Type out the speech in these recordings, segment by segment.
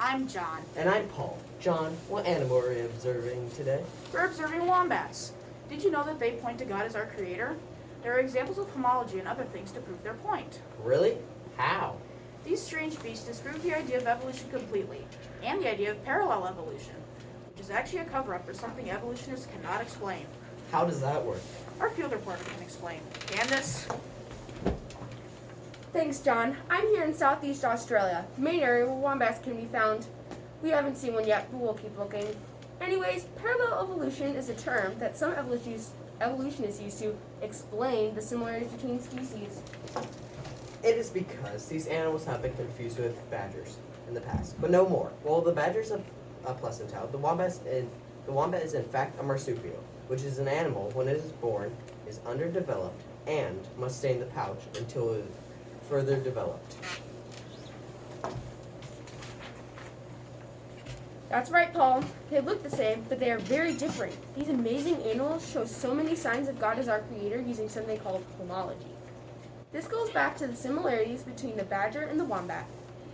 I'm John. And I'm Paul. John, what animal are we observing today? We're observing wombats. Did you know that they point to God as our creator? There are examples of homology and other things to prove their point. Really? How? These strange beasts disprove the idea of evolution completely, and the idea of parallel evolution, which is actually a cover-up for something evolutionists cannot explain. How does that work? Our field reporter can explain. Candace? Thanks, John. I'm here in Southeast Australia, the main area where wombats can be found. We haven't seen one yet, but we'll keep looking. Anyways, parallel evolution is a term that some evolutionists use to explain the similarities between species. It is because these animals have been confused with badgers in the past, but no more. While the badger is a placentale, the wombat is in fact a marsupial, which is an animal when it is born is underdeveloped and must stay in the pouch until it is further developed. That's right, Paul. They look the same, but they are very different. These amazing animals show so many signs of God as our creator using something called homology. This goes back to the similarities between the badger and the wombat.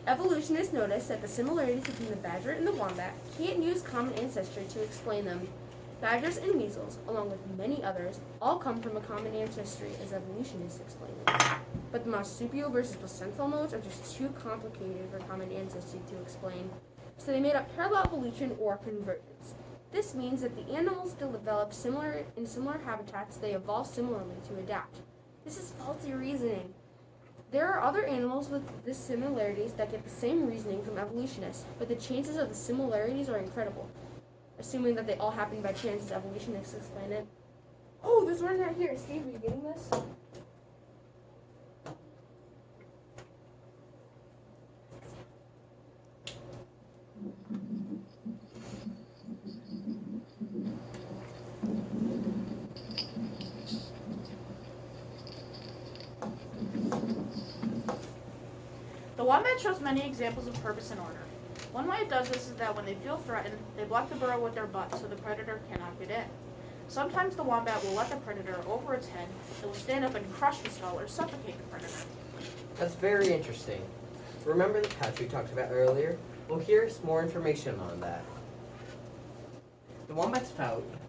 Evolutionists noticed that the similarities between the badger and the wombat can't use common ancestry to explain them. Badgers and weasels, along with many others, all come from a common ancestry as evolutionists explain it. But the marsupial versus placental modes are just too complicated for common ancestry to explain. So they made up parallel evolution or convergence. This means that the animals developed in similar habitats, they evolved similarly to adapt. This is faulty reasoning. There are other animals with these similarities that get the same reasoning from evolutionists, but the chances of the similarities are incredible. Assuming that they all happen by chance as evolutionists explain it. Oh, there's one right here. Steve, are you getting this? The wombat shows many examples of purpose and order. One way it does this is that when they feel threatened, they block the burrow with their butt so the predator cannot get in. Sometimes the wombat will let the predator over its head, it will stand up and crush the skull or suffocate the predator. That's very interesting. Remember the pouch we talked about earlier? Well, here's more information on that. The wombat's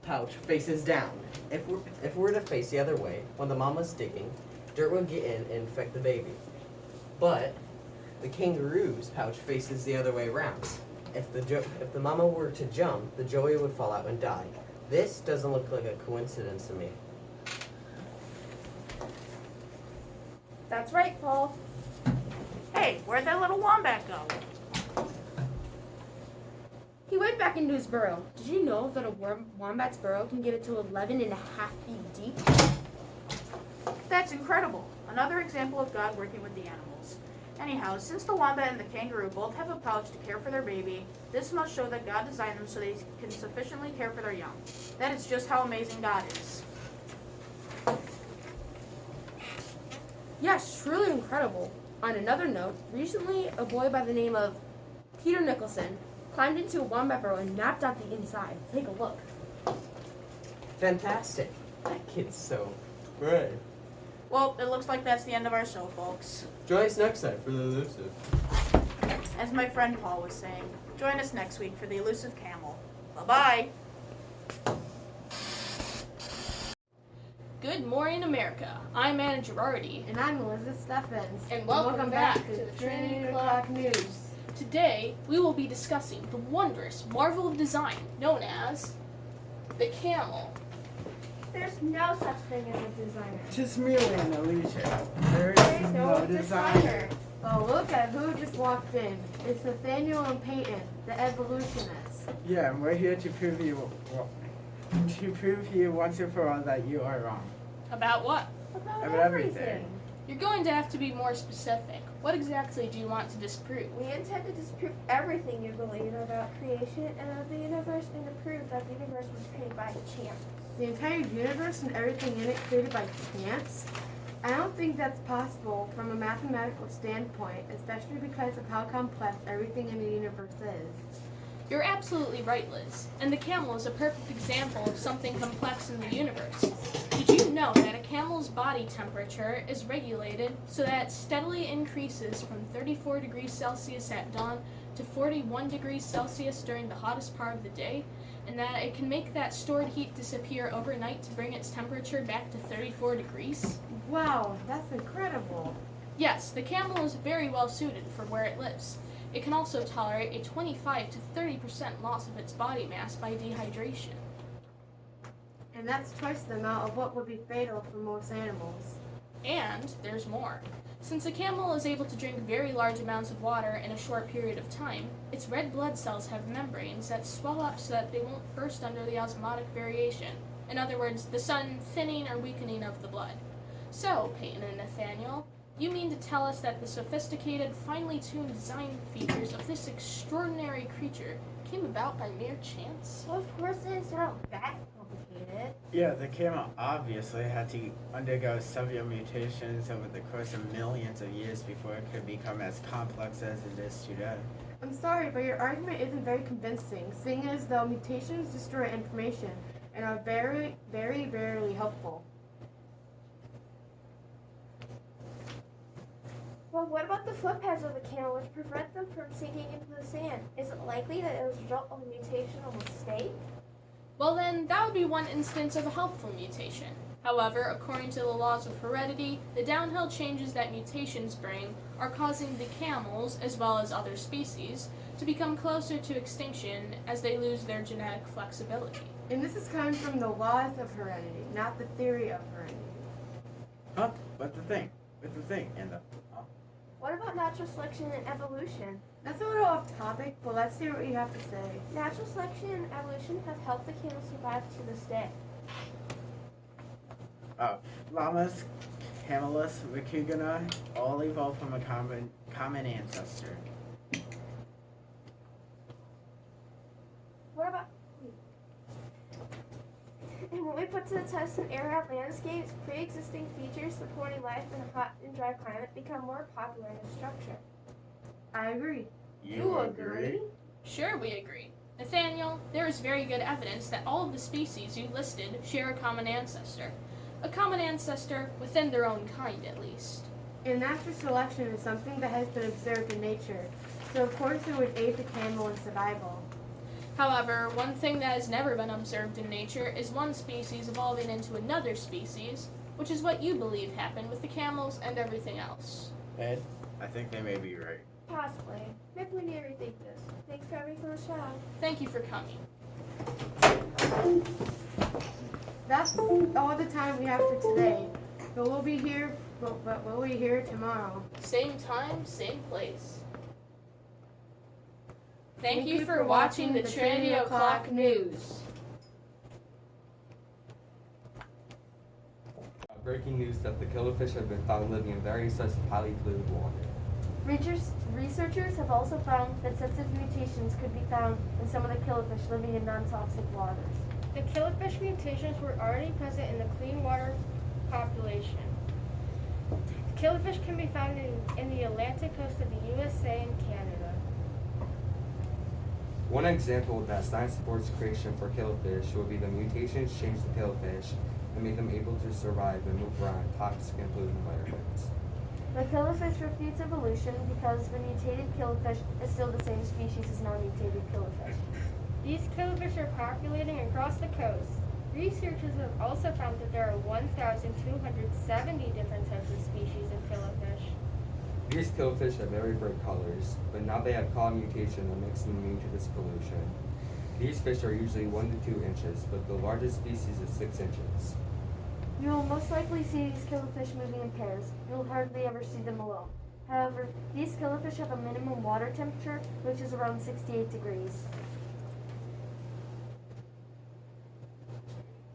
pouch faces down. If we're to face the other way, when the mama's digging, dirt will get in and infect the baby. But the kangaroo's pouch faces the other way around. If the mama were to jump, the joey would fall out and die. This doesn't look like a coincidence to me. That's right, Paul. Hey, where'd that little wombat go? He went back into his burrow. Did you know that a wombat's burrow can get it to 11.5 feet deep? That's incredible. Another example of God working with the animals. Anyhow, since the wombat and the kangaroo both have a pouch to care for their baby, this must show that God designed them so they can sufficiently care for their young. That is just how amazing God is. Yes, truly incredible. On another note, recently a boy by the name of Peter Nicholson climbed into a wombat burrow and mapped out the inside. Take a look. Fantastic. That kid's so brave. Well, it looks like that's the end of our show, folks. Join us next time for the elusive. As my friend Paul was saying, join us next week for the elusive camel. Bye-bye. Good morning, America. I'm Anna Girardi. And I'm Elizabeth Steffens. And welcome back to the Trinity Clock News. Today, we will be discussing the wondrous marvel of design known as the camel. There's no such thing as a designer. Just merely an illusion. There There's is no no designer. Oh, look at who just walked in. It's Nathaniel and Peyton, the evolutionists. Yeah, and we're here to prove you once and for all that you are wrong. About what? About everything. You're going to have to be more specific. What exactly do you want to disprove? We intend to disprove everything you believe about creation and of the universe and to prove that the universe was created by chance. The entire universe and everything in it created by chance? I don't think that's possible from a mathematical standpoint, especially because of how complex everything in the universe is. You're absolutely right, Liz. And the camel is a perfect example of something complex in the universe. Did you know that a camel's body temperature is regulated so that it steadily increases from 34 degrees Celsius at dawn to 41 degrees Celsius during the hottest part of the day, and that it can make that stored heat disappear overnight to bring its temperature back to 34 degrees. Wow, that's incredible. Yes, the camel is very well suited for where it lives. It can also tolerate a 25 to 30% loss of its body mass by dehydration. And that's twice the amount of what would be fatal for most animals. And there's more. Since a camel is able to drink very large amounts of water in a short period of time, its red blood cells have membranes that swell up so that they won't burst under the osmotic variation. In other words, the sudden thinning or weakening of the blood. So, Peyton and Nathaniel, you mean to tell us that the sophisticated, finely tuned design features of this extraordinary creature came about by mere chance? Well, of course it's not that complicated. Yeah, the camel obviously had to undergo several mutations over the course of millions of years before it could become as complex as it is today. I'm sorry, but your argument isn't very convincing, seeing as though mutations destroy information and are very, very rarely helpful. Well, what about the foot pads of the camel which prevent them from sinking into the sand? Is it likely that it was a result of a mutational mistake? Well then, that would be one instance of a helpful mutation. However, according to the laws of heredity, the downhill changes that mutations bring are causing the camels, as well as other species, to become closer to extinction as they lose their genetic flexibility. And this is coming from the laws of heredity, not the theory of heredity. Huh? What's the thing? And the What about natural selection and evolution? That's a little off topic, but let's hear what you have to say. Natural selection and evolution have helped the camel survive to this day. llamas, camelus, ricugana, all evolved from a common ancestor. What about... And when we put to the test in arid landscapes, pre-existing features supporting life in a hot and dry climate become more popular in its structure. I agree. You agree? Sure, we agree. Nathaniel, there is very good evidence that all of the species you listed share a common ancestor. A common ancestor within their own kind, at least. And natural selection is something that has been observed in nature, so of course it would aid the camel in survival. However, one thing that has never been observed in nature is one species evolving into another species, which is what you believe happened with the camels and everything else. Ed, I think they may be right. Possibly. Maybe we need to rethink this. Thanks for having me on the show. Thank you for coming. That's all the time we have for today. But we'll be here tomorrow. Same time, same place. Thank you for watching the Trinity O'Clock News. Breaking news that the killifish have been found living in various types of highly polluted water. Researchers have also found that sensitive mutations could be found in some of the killifish living in non-toxic waters. The killifish mutations were already present in the clean water population. Killifish can be found in the Atlantic coast of the USA and Canada. One example that science supports creation for killifish would be the mutations change the killifish and make them able to survive and move around in toxic and polluted environments. The killifish refutes evolution because the mutated killifish is still the same species as non-mutated killifish. These killifish are populating across the coast. Researchers have also found that there are 1,270 different types of species of killifish. These killifish have very bright colors, but now they have caught a mutation that makes them immune to this pollution. These fish are usually 1 to 2 inches, but the largest species is 6 inches. You will most likely see these killifish moving in pairs. You will hardly ever see them alone. However, these killifish have a minimum water temperature, which is around 68 degrees.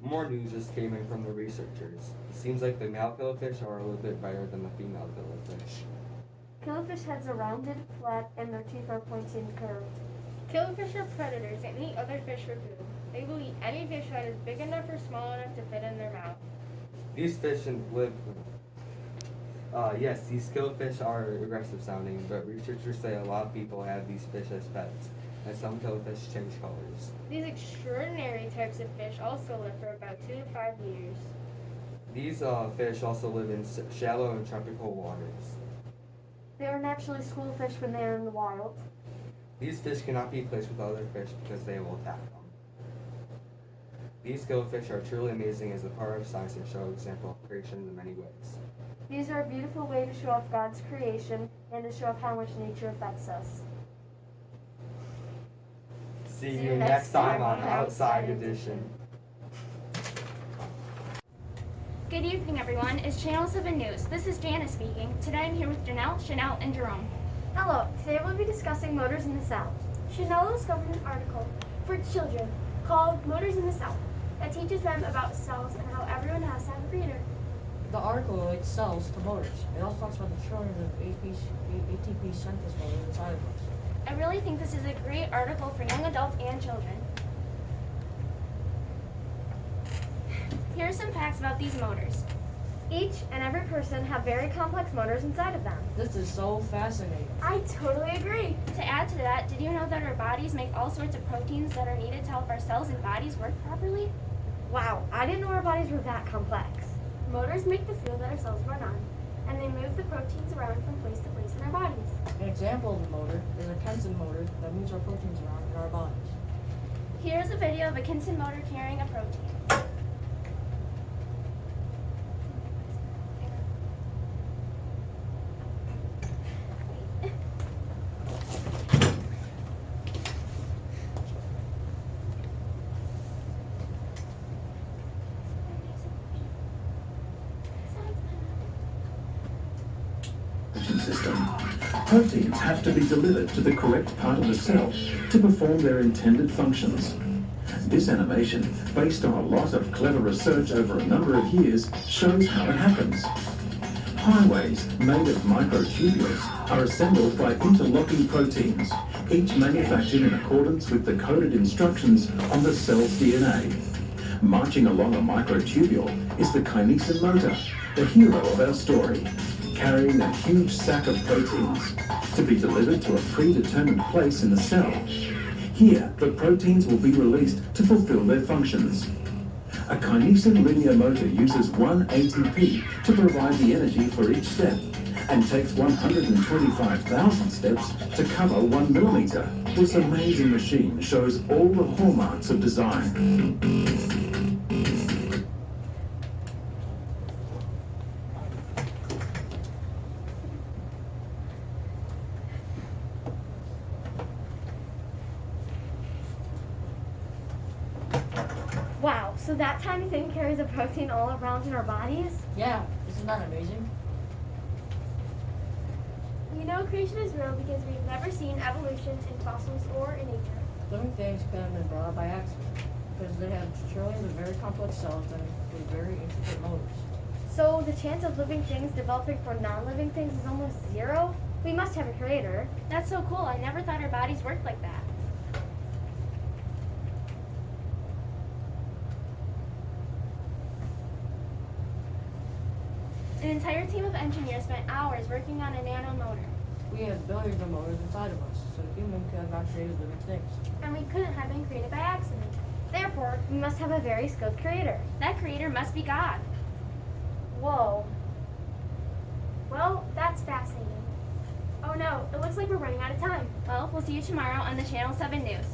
More news just came in from the researchers. It seems like the male killifish are a little bit brighter than the female killifish. Killifish heads are rounded, flat, and their teeth are pointy and curved. Killifish are predators and eat other fish for food. They will eat any fish that is big enough or small enough to fit in their mouth. These fish live. Yes, these killifish are aggressive sounding, but researchers say a lot of people have these fish as pets, and some killifish change colors. These extraordinary types of fish also live for about 2 to 5 years. These fish also live in shallow and tropical waters. They are naturally schoolfish when they are in the wild. These fish cannot be placed with other fish because they will attack them. These skillfish are truly amazing as a part of science and show an example of creation in many ways. These are a beautiful way to show off God's creation and to show off how much nature affects us. See you next time on Outside Edition. Good evening, everyone. It's Channel 7 News. This is Janice speaking. Today I'm here with Janelle, Chanel, and Jerome. Hello, today we'll be discussing motors in the South. Chanel discovered an article for children called Motors in the South that teaches them about cells and how everyone has to have a breeder. The article relates cells to motors. It also talks about the trillions of ATP synthesis motors inside of us. I really think this is a great article for young adults and children. Here are some facts about these motors. Each and every person have very complex motors inside of them. This is so fascinating. I totally agree. To add to that, did you know that our bodies make all sorts of proteins that are needed to help our cells and bodies work properly? Wow, I didn't know our bodies were that complex. Motors make the fuel that our cells run on, and they move the proteins around from place to place in our bodies. An example of a motor is a Kenson motor that moves our proteins around in our bodies. Here's a video of a Kinson motor carrying a protein. System. Proteins have to be delivered to the correct part of the cell to perform their intended functions. This animation, based on a lot of clever research over a number of years, shows how it happens. Highways made of microtubules are assembled by interlocking proteins, each manufactured in accordance with the coded instructions on the cell's DNA. Marching along a microtubule is the kinesin motor, the hero of our story, carrying a huge sack of proteins to be delivered to a predetermined place in the cell. Here, the proteins will be released to fulfill their functions. A kinesin linear motor uses 1 ATP to provide the energy for each step and takes 125,000 steps to cover 1 millimeter. This amazing machine shows all the hallmarks of design. Wow, so that tiny thing carries a protein all around in our bodies? Yeah, isn't that amazing? We know creation is real because we've never seen evolution in fossils or in nature. Living things could have been brought up by accident because they have trillions of very complex cells that include very intricate motors. So the chance of living things developing for non-living things is almost zero? We must have a creator. That's so cool. I never thought our bodies worked like that. An entire team of engineers spent hours working on a nano motor. We have billions of motors inside of us, so a human could have not created living things. And we couldn't have been created by accident. Therefore, we must have a very skilled creator. That creator must be God. Whoa. Well, that's fascinating. Oh no, it looks like we're running out of time. Well, we'll see you tomorrow on the Channel 7 News.